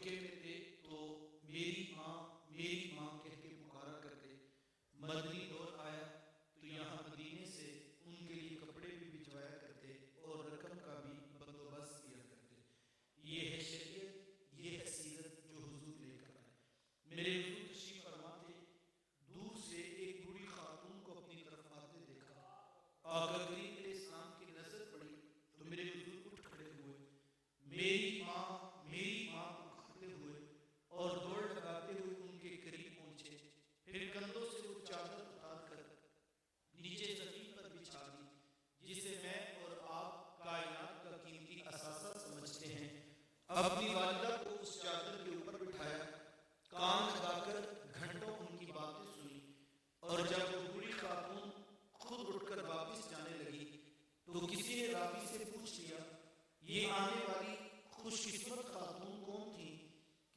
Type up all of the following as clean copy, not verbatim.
مکے میں تھے تو میری ماں کہہ کے پکارا کرتے. مدنی دور آیا تو یہاں مدینے سے ان کے لیے کپڑے بھی بھجوایا کرتے اور رقم کا بھی بندوبست کیا کرتے. یہ ہے شریعت، یہ ہے سیرت جو حضور لے کر آئے. میرے حضور تشریف فرما تھے. دور سے ایک بوڑھی خاتون کو اپنی طرف آتے دیکھا. آقا کریم علیہ السلام کی نظر پڑی تو میرے حضور اٹھ کھڑے ہوئے. میری ماں پکارتے ہوئے اور دوڑ لگاتے ہوئے ان کے قریب پہنچے. پھر کندھوں سے وہ چادر اتار کر نیچے زمین پر بچھا دی جسے میں اور آپ کائنات کا قیمتی اثاثہ سمجھتے ہیں. اپنی والدہ کو اس چادر کے اوپر بٹھایا. کان لگا کر گھنٹوں ان کی باتیں سنی. اور جب وہ بوڑھی خاتون خود اٹھ کر واپس جانے لگی تو کسی نے راوی سے پوچھ لیا یہ آنے والی خوش قسمت خاتون کون تھی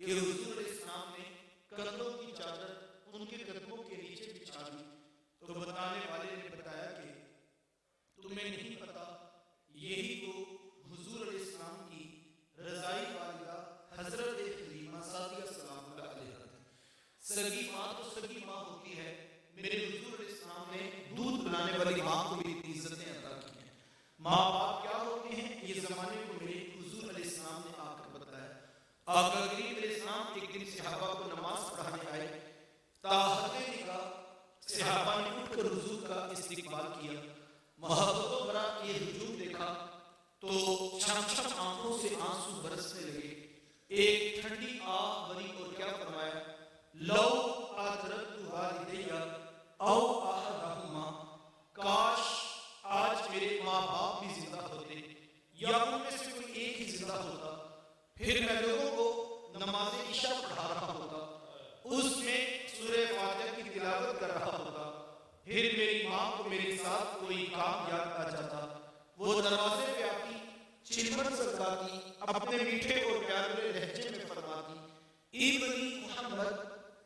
کہ حضور علیہ السلام نے کندھوں کی چادر ان کے قدموں کے نیچے بچھا دی. تو بتانے والے نے بتایا کہ تمہیں نہیں پتا یہی تو حضور علیہ السلام کی رضائی والدہ حضرت حلیمہ سعدیہ سلام اللہ علیہا تھی. سگی ماں تو سگی ماں ہوتی ہے. میرے حضور علیہ السلام نے دودھ پلانے والی ماں کو بھی اتنی عزتیں عطا کی ہیں. ماں باپ کیا ہوتے ہیں یہ زمانے کو میرے حضور علیہ السلام نے آ کر بتایا. آقا کریم علیہ السلام ایک دن صحابہ کو نماز پڑھانے آئے. تاحت نگاہ صحابہ نے اٹھ کر حضور کا استقبال کیا. محبتوں بھرا یہ ہجوم دیکھا تو چھم چھم آنکھوں سے آنسو برسنے لگے. ایک ٹھنڈی آہ بری اور کیا فرمایا لو ادرکت والدیا او احدہما کاش آج میرے ماں باپ بھی زندہ ہوتے یا ان میں سے کوئی ایک ہی زندہ ہوتا. پھر میں لوگوں کو نماز عشاء پڑھا رہا ہوتا. اس میں سورہ فاتحہ کی تلاوت کر رہا ہوتا. پھر میری ماں کو میرے ساتھ کوئی کام یاد آ جاتا. وہ دروازے پہ آتی چلمن سرکاتی اپنے میٹھے اور پیارے لہجے میں فرماتی ابنی محمد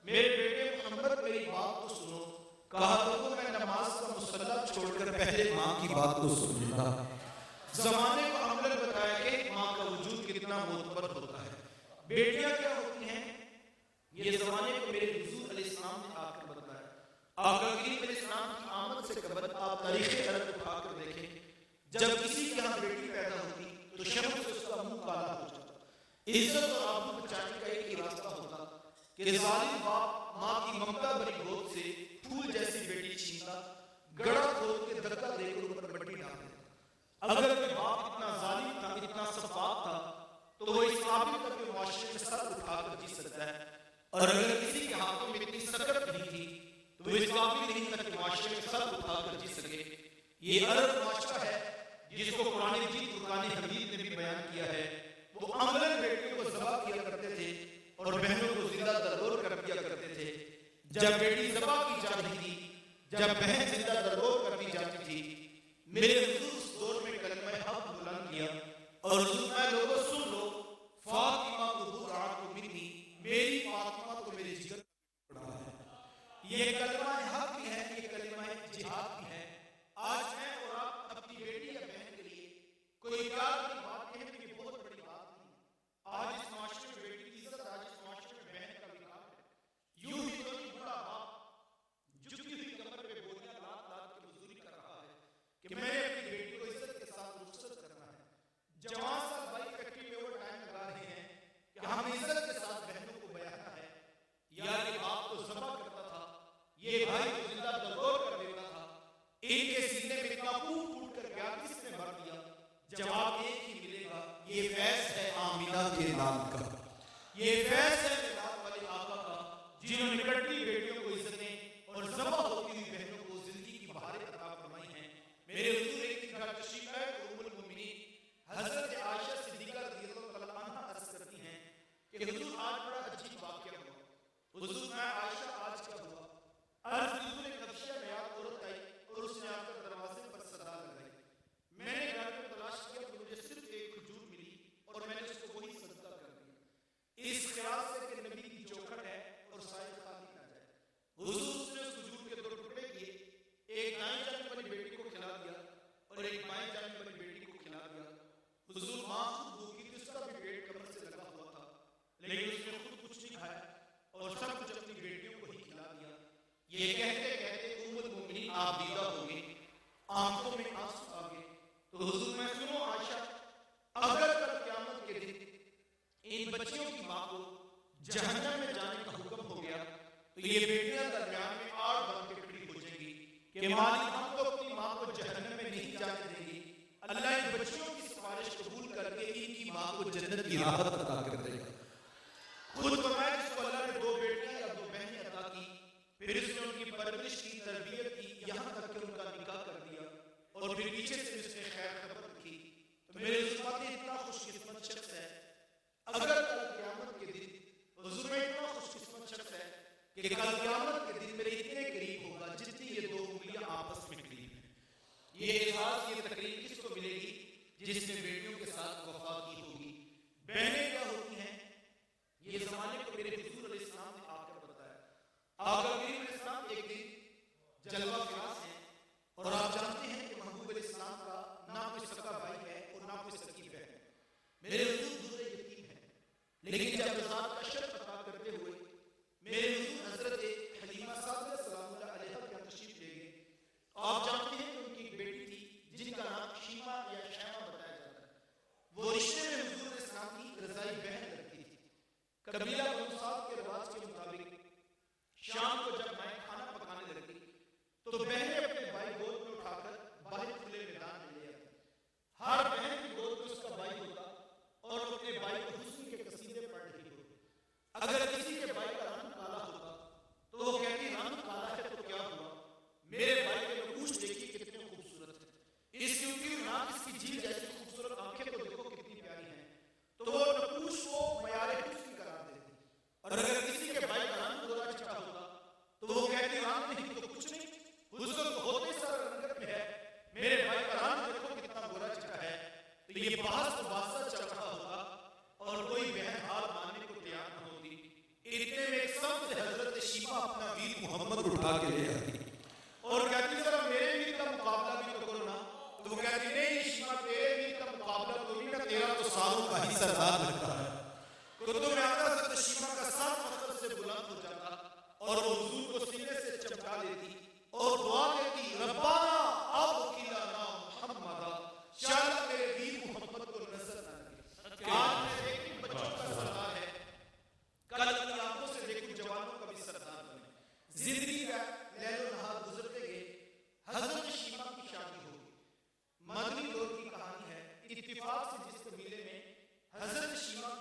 میرے بیٹے محمد میری بات کو سنو. کہا تو میں نماز کا مصلی چھوڑ کر پہلے ماں کی بات کو سنوں گا. زمانے کو عمل بتایا کہ ماں کا وجود کتنا معتبر ہوتا ہے. بیٹیاں کیا ہوتی ہیں یہ زمانے کو میرے حضور علیہ السلام نے آ کر بتایا. آقا کریم علیہ السلام کی آمد سے قبل آپ تاریخ عرب اٹھا کر دیکھیں. جب کسی کے ہاں بیٹی پیدا ہوتی تو شرم سے اس کا منہ کالا ہو جاتا. عزت اور آبرو بچانے کا ایک ہی راستہ ہوتا کہ ظالم باپ ماں کی ممتا بھری گود سے پھول جیسی بیٹی چھینتا, گڑا کھود کے دھکا دے کر اوپر مٹی ڈال دیتا. اگر کوئی باپ اتنا ظالم تھا, اتنا صفاق تھا تو وہ اس قابل تک کہ معاشرے میں سر اٹھا کر جی سکتا ہے. اور اگر کسی کے ہاتھوں میں اتنی سکت نہیں تھی تو وہ اس قابل نہیں تھا کہ معاشرے میں سر اٹھا کر جی سکے. یہ عرب معاشرہ ہے جس کو قرآن مجید فرقان حمید نے بھی بیان کیا ہے. وہ عملاً بیٹیوں کو ذبح کیا کرتے تھے اور بہنوں کو زندہ درگور کر دیا کرتے تھے. جب بیٹی ذبح کی جا رہی تھی, جب بہن زندہ درگور کر دی جاتی تھی, میرے حضور اس دور میں کلمہ حق بلند کیا اور حضور میں لوگوں سن لو فاطمہ کو رات منی میری فاطمہ تو میرے جگر پڑا ہے. یہ کلمہ حق بھی ہے, یہ کلمہ جہاد بھی ہے. آج میں اور آپ اپنی بیٹی یا بہن کے لیے کوئی پیار کی بات کہیں تو یہ بہت بڑی بات نہیں. آج اس معاشرے میں بیٹی کی عزت, آج اس معاشرے میں بہن کا وقار ہے. یوں ہی تو نہیں بڑا باپ جھکی ہوئی کمر پہ بوریاں لاد لاد کے مزدوری کر رہا ہے کہ میں نے اپنی بیٹی کو عزت کے ساتھ رخصت کرنا ہے. جوان صاحب بھائی فیکٹری میں اوور ٹائم لگا رہے ہیں کہ ہم عزت کے ساتھ بہنوں کو بیانا ہے. یا یہ باپ کو ذبح کرتا تھا, یہ بھائی کو زندہ درگور کر دیتا تھا. ان کے سینے میں اتنا پھوٹ پھوٹ کر پیار کس نے بھر دیا؟ جواب ایک ہی ملے گا, یہ فیض ہے آمینہ کے نام کا. یہ فیض ہے ملاد والے آقا کا جنہوں نے کٹتی بیٹیوں کو عزتیں اور ذبح ہوتی ہوئی بہنوں کو زندگی کی بہاریں عطا فرمائی ہیں. میرے حضور ایک دن گھر تشریف لائے تو ام المؤمنین حضرت عائشہ صدیقہ رضی اللہ تعالیٰ عنہا عرض کرتی ہیں کہ حضور آج بڑا عجیب واقعہ ہوا. حضور میں عائشہ آج کیا ہوا؟ عرض حضور ایک نفشہ میاد عورت آئی اور اس نے آ کر دروازے پر صدا لگائی. میں نے گھر میں تلاش کیا تو مجھے صرف ایک کھجور ملی اور میں نے اس کو وہی صدقہ کر دیا. اس خیال سے لیکن اس نے خود کچھ نہیں کھایا اور سب کچھ اپنی بیٹیوں کو ہی کھلا دیا. یہ کہتے کہتے ام المؤمنین آپ دیدہ ہو گئی, آنکھوں میں آنسو آ گئے. تو حضور میں سنو عائشہ, اگر کل قیامت کے دن ان بچیوں کی ماں کو جہنم میں جانے کا حکم ہو گیا تو یہ بیٹیاں درمیان میں آڑ بن کے کھڑی ہو جائیں گی کہ مالک ہم تو اپنی ماں کو جہنم میں نہیں جانے دیں گے, اللہ ان بچیوں کی سفارش قبول کر کے ان کی ماں کو جنت کی راحت عطا کر دے گا. خود فرمایا جس کو اللہ نے 2 بیٹیاں یا 2 بہنیں عطا کی, پھر اس نے ان کی پرورش کی, تربیت کی, یہاں تک کہ ان کا نکاح کر دیا اور پھر پیچھے سے اس نے خیر خبر رکھی, تو میرے حضور اتنا خوش قسمت شخص ہے. اگر کل قیامت کے دن حضور میں اتنا خوش قسمت شخص ہے کہ کل قیامت کے دن میرے اتنے قریب ہوگا جتنی یہ 2 انگلیاں آپس میں قریب ہیں. یہ احساس, یہ تقریب کس کو ملے گی؟ جس نے بیٹیوں کے ساتھ وفا کی ہوگی. بہنیں کیا ہوتی ہیں؟ یہ زمانے کو میرے حضور علیہ السلام نے آ کر بتایا. آقا کریم علیہ السلام ایک دن جلوہ فراز ہیں اور آپ جانتے ہیں کہ محبوب علیہ السلام کا نہ کوئی سکا بھائی ہے اور نہ کوئی سکی بہن ہے. میرے حضور دوسرے یتیم ہیں, لیکن جب ذات کا شرف عطا کرتے ہوئے میرے حضور حضرت حلیمہ سعدیہ سلام اللہ علیہا کی تشریف لے گئے. آپ جانتے ہیں کہ ان کی ایک بیٹی تھی جن کا نام شیما یا شیما بتایا جاتا ہے. وہ رشتے میں حضور علیہ السلام کی رضائی بہن لگتی تھی. قبیلہ بنو سعد کے رواج کے مطابق شام کو جب مائیں کھانا پکانے لگتی تو بہنیں اپنے بھائی گود میں اٹھا کر باہر کھلے میدان میں لے آتی. ہر بہن کی گود میں اس کا بھائی ہوتا اور وہ اپنے بھائی کو حسن کے قصیدے پڑھ رہی ہوتی. اگر کسی کے بھائی کا رنگ کالا ہوتا تو وہ کہتی رنگ کالا ہے تو کیا ہوا, میرے بھائی کے نقوش دیکھیے کتنے خوبصورت ہیں, اس کی اونٹی ناک, اس کی جھیل جیسی خوبصورت آنکھیں تو دیکھو کتنی پیاری ہیں. تو وہ نقوش کو معیار حسن قرار دیتی. اور اگر کسی کے بھائی کا رنگ گورا چٹا ہوتا تو وہ کہتی رنگ نہیں تو کچھ نہیں, حسن تو ہوتے سارا رنگت میں ہے, میرے بھائی کا رنگ دیکھو کتنا گورا چٹا ہے. تو یہ بحث مباحثہ چل رہا ہوگا اور کوئی بہن ہار ماننے کو تیار نہ ہوتی. اتنے میں ایک سمت حضرت شیما اپنا ویر محمد اٹھا کے لے آتی اور کہتی ذرا میرے ویر کا مقابلہ بھی تو کرو نا. تو وہ کہتی نہیں شیما, تیرے ویر کا مقابلہ تو نہیں نا, تیرا تو سالوں کا ہی سردار لگتا ہے. کتب میں آتا حضرت شیما کا سر پتھر سے بلند ہو جاتا اور وہ حضور کو سینے سے چمکا لیتی اور دعا دیتی, ربنا اب وکیلنا محمدا, شاید میرے ویر محمد کو نظر نہ لگے. آج میں دیکھوں بچوں کا سردار ہے, کل اپنی آنکھوں سے دیکھوں جوانوں کا بھی سردار بنے. زندگی کا لیل و نہار گزرتے گئے. حضرت شیما کی شادی ہو گئی. مدنی دور کی کہانی ہے. اتفاق سے جس قبیلے میں حضرت شیما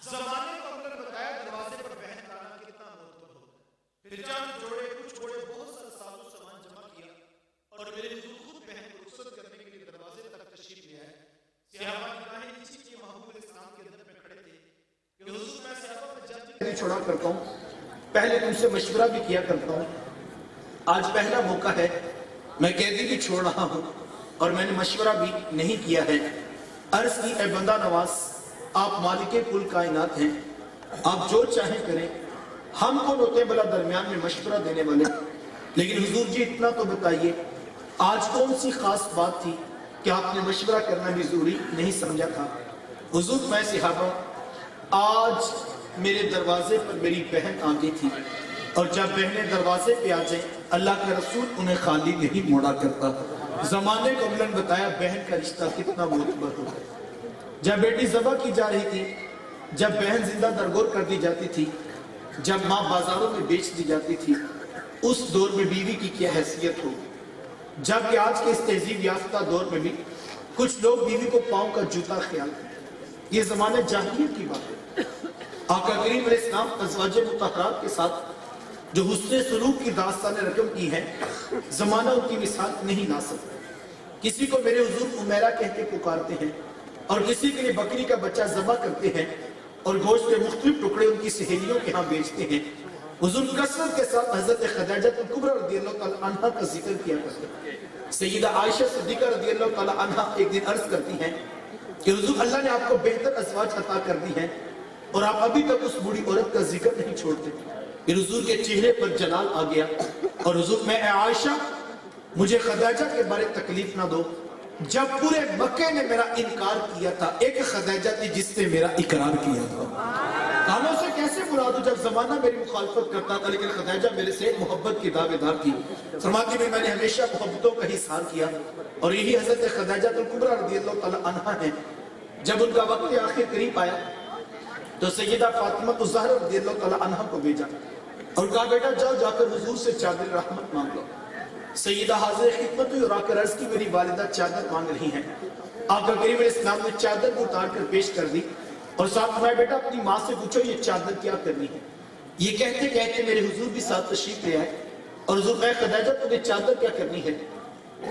زمانے کو ہم نے بتایا دروازے پر بہن لانا کتنا معتبر ہوتا ہے. پھر چند جوڑے کچھ گھوڑے بہت سارا سازو سامان جمع کیا اور میرے حضور خود بہن کو رخصت کرنے کے لیے دروازے تک تشریف لے آئے. صحابہ نگاہیں نیچی کی محبوب اسلام کے اندر میں کھڑے تھے کہ حضور میں صحابہ میں جب بھی چھوڑا کرتا ہوں پہلے تم سے مشورہ بھی کیا کرتا ہوں. آج پہلا موقع ہے میں قیدی بھی چھوڑ رہا ہوں اور میں نے مشورہ بھی نہیں کیا ہے. عرض کی اے بندہ نواز آپ مالک کل کائنات ہیں, آپ جو چاہیں کریں, ہم کو ہوتے بلا درمیان میں مشورہ دینے والے, لیکن حضور جی اتنا تو بتائیے آج کون سی خاص بات تھی کہ آپ نے مشورہ کرنا بھی ضروری نہیں سمجھا تھا. حضور میں صحابہ آج میرے دروازے پر میری بہن آ گئی تھی اور جب بہنیں دروازے پہ آ جائیں اللہ کا رسول انہیں خالی نہیں موڑا کرتا. زمانے کو ہم نے بتایا بہن کا رشتہ کتنا معتبر ہوتا ہے. جب بیٹی ذبح کی جا رہی تھی, جب بہن زندہ درگور کر دی جاتی تھی, جب ماں بازاروں میں بیچ دی جاتی تھی, اس دور میں بیوی کی کیا حیثیت ہو. جبکہ آج کے اس تہذیب یافتہ دور میں بھی کچھ لوگ بیوی کو پاؤں کا جوتا خیال کرتے ہیں. یہ زمانے جاہلیت کی بات ہے. آقا کریم علیہ السلام ازواج مطہرات کے ساتھ جو حسن سلوک کی داستان رقم کی ہے زمانہ ان کی مثال نہیں لا سکتا. کسی کو میرے حضور عمیرہ کہہ کے پکارتے ہیں اور کسی کے لیے بکری کا بچہ ذبح کرتے ہیں اور گوشت کے مختلف ٹکڑے ان کی سہیلیوں کے ہاں بیچتے ہیں. حضور کثرت کے ساتھ حضرت خدیجہ کبریٰ رضی اللہ تعالی عنہ کا ذکر کیا کرتے ہیں. سیدہ عائشہ صدیقہ رضی اللہ تعالی عنہ ایک دن عرض کرتی ہیں کہ حضور اللہ نے آپ کو بہتر ازواج عطا کر دی ہیں اور آپ ابھی تک اس بوڑھی عورت کا ذکر نہیں چھوڑتے. پھر حضور کے چہرے پر جلال آ گیا اور حضور میں اے عائشہ مجھے خدیجہ کے بارے تکلیف نہ دو. جب پورے مکے نے میرا انکار کیا تھا ایک خدیجہ تھی جس نے میرا اقرار کیا تھا. کاموں سے کیسے برا دوں جب زمانہ میری مخالفت کرتا تھا لیکن خدیجہ میرے سے محبت کی دعوے دار تھی. فرماتی میں نے ہمیشہ محبتوں کا اظہار کیا اور یہی حضرت خدیجہ کبریٰ رضی اللہ تعالی عنہا ہے. جب ان کا وقت آخر قریب آیا تو سیدہ فاطمہ الزہرا رضی اللہ تعالی عنہا کو بھیجا اور کہا بیٹا جاؤ جا کر حضور سے چادر رحمت مانگ لو. سیدہ حاضر خدمت ہوئی اور آ کر عرض کی میری والدہ چادر مانگ رہی ہیں. آقا کریم علیہ السلام نے چادر کو اتار کر پیش کر دی اور ساتھ فرمایا بیٹا اپنی ماں سے پوچھو یہ چادر کیا کرنی ہے. یہ کہتے کہتے میرے حضور بھی ساتھ تشریف لے آئے اور حضور میں خدیجہ تمہیں چادر کیا کرنی ہے.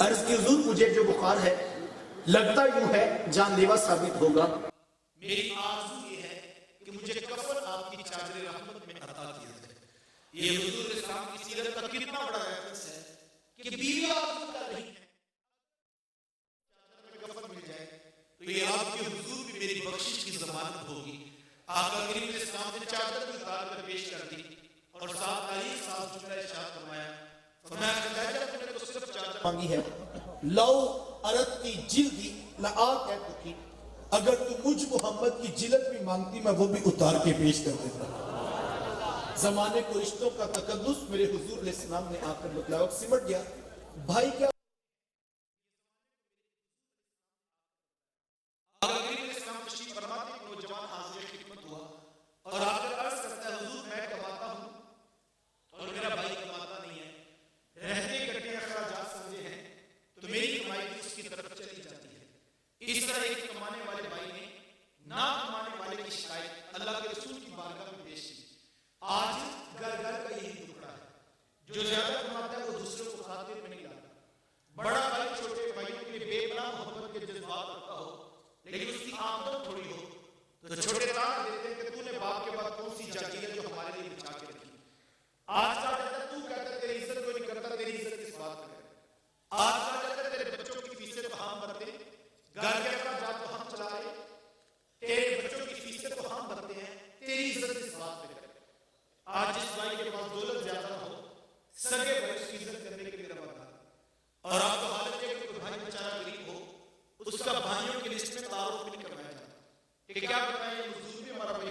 عرض کی حضور مجھے جو بخار ہے لگتا یوں ہے جان لیوا ثابت ہوگا. میری آرزو یہ ہے کہ مجھے کفن آپ کی چادر رحمت میں عطا کیا جائے. یہ حضور اسلام کی سیرت کا کتنا بڑا ریفرنس ہے کہ بیوی آرزو کر رہی ہے چادر میں کفن مل جائے تو یہ آپ کے حضور بھی میری بخشش کی ضمانت ہوگی. آقا کریم علیہ السلام نے چادر کو اتار کر پیش کر دی اور ساتھ علی صاحب جملہ ارشاد فرمایا خدیجہ تم نے تو صرف چادر مانگی ہے لو ارتی جلدی لآتیتکی, اگر تو مجھ محمد کی جلد بھی مانگتی میں وہ بھی اتار کے پیش کر دیتا. زمانے کو رشتوں کا تقدس میرے حضور علیہ السلام نے آ کر بتلایا. وقت سمٹ گیا بھائی کیا آقا کریم علیہ السلام تشریف فرماتے ہیں کہ نوجوان حاضر خدمت ہوا اور آ کر عرض کرتا ہے حضور میں کماتا ہوں اور میرا بھائی کماتا نہیں ہے, رہتے کٹے اخراجات سمجھے ہیں تو میری کمائی بھی اس کی طرف چلی جاتی ہے. اس طرح ایک کمانے والے بھائی نے نہ کمانے والے کی شکایت اللہ کے رسول کی بارگاہ میں پیش کی. آج گھر گھر کا یہی ٹکڑا ہے, جو زیادہ کماتا ہے وہ دوسروں کو خاطر میں نہیں لاتا. بڑا بھائی چھوٹے بھائیوں کے لیے بے پناہ محبت کے جذبات رکھتا ہو لیکن اس کی آمدن تھوڑی ہو تو چھوٹے تان دیتے ہیں کہ تو نے باپ کے بعد کون سی جاگیر ہے جو ہمارے لیے بچا کے رکھی. آج کا جاتا ہے تو کہتا ہے تیری عزت کوئی نہیں کرتا, تیری عزت کس بات کا ہے. آج کا جاتا ہے تیرے بچوں کی فیسیں تو ہم بھرتے ہیں, گھر کے اپنا جات تو ہم چلا رہے, تیرے بچوں کی فیسیں تو ہم بھرتے ہیں, تیری عزت کس بات پہ کرے. آج جس بھائی کے پاس دولت زیادہ نہ ہو سگے بھائی اس کی عزت کرنے کے لیے روانہ اور آپ کو حالت ہے کہ کوئی بھائی بیچارہ غریب ہو اس کا بھائیوں کی لسٹ میں تعارف نہیں کروایا جاتا کہ کیا بتائیں حضور بھی ہمارا بھائی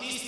30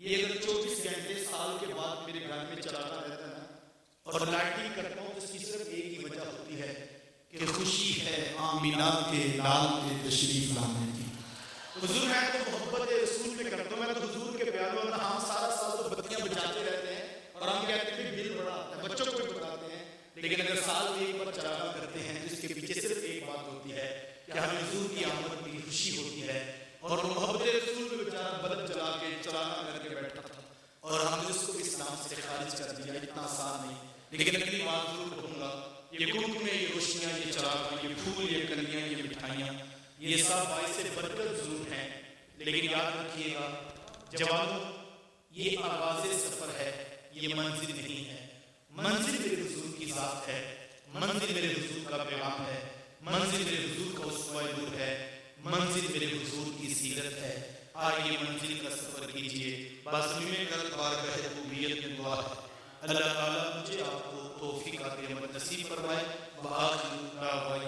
یہ اگر 24 گھنٹے سال کے بعد میرے گھر میں چلانا رہتا ہے نا اور لائٹنگ کرتا ہوں تو اس کی صرف ایک ہی وجہ ہوتی ہے کہ خوشی ہے آمینہ کے لال کے تشریف لانے کی. حضور میں تو محبت رسول پہ کرتا ہوں, میں تو حضور کے پیاروں میں ہم سارا سال تو بتیاں بجاتے رہتے ہیں اور ہم کہتے ہیں کہ بل بڑا آتا ہے, بچوں کو بھی بتاتے ہیں, لیکن اگر سال میں ایک بار چراغاں کرتے ہیں جس کے پیچھے صرف ایک بات ہوتی ہے کہ ہمیں حضور کی آمد کی خوشی ہوتی ہے. اور محبت رسول پہ بیچارہ بلب جلا کے چراغاں کر کے بیٹھا تھا اور ہم نے اس کو اسلام سے خارج کر دیا. اتنا آسان نہیں, لیکن اگلی بات ضرور کہوں گا, یہ گمگمے, یہ روشنیاں, یہ چراغاں, یہ پھول, یہ کلیاں, یہ مٹھائیاں, یہ سب باعث برکت ضرور ہیں, لیکن یاد رکھیے گا جوانوں, یہ آغاز سفر ہے, یہ منزل نہیں ہے. منزل میرے حضور کی ذات ہے, منزل میرے حضور کا پیغام ہے, منزل میرے حضور کا اسوہ نور ہے, منزل میرے حضور کی سیرت ہے. آئیے منزل کا سفر کیجئے, بازمین قلب بارگاہ ربوبیت میں دعا ہے. اللہ تعالیٰ مجھے آپ کو توفیق عطا نصیب فرمائے. وآخر دعوانا